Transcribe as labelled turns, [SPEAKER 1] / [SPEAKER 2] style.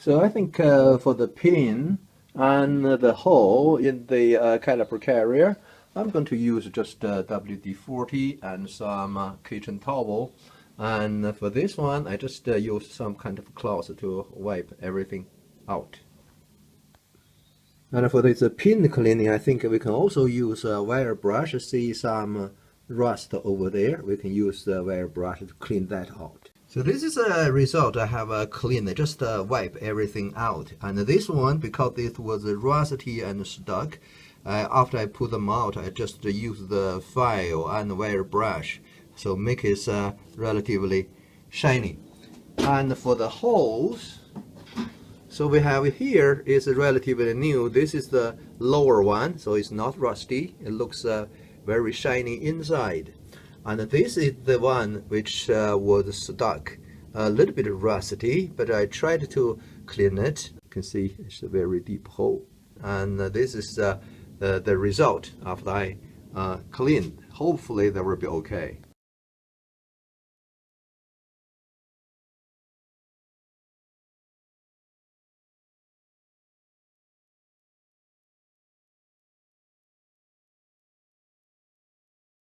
[SPEAKER 1] So I think for the pin and the hole in the caliper carrier, I'm going to use just WD-40 and some kitchen towel. And for this one, I just use some kind of cloth to wipe everything out. And for this pin cleaning, I think we can also use a wire brush. See some rust over there. We can use the wire brush to clean that out. So this is a result. I have cleaned, just wipe everything out. And this one, because it was rusty and stuck, after I put them out, I just use the file and wire brush, so make it relatively shiny. And for the holes, so we have here is relatively new. This is the lower one, so it's not rusty. It looks very shiny inside. And this is the one which was stuck, a little bit rusty, but I tried to clean it. You can see it's a very deep hole. And this is the result after I cleaned. Hopefully that will be okay.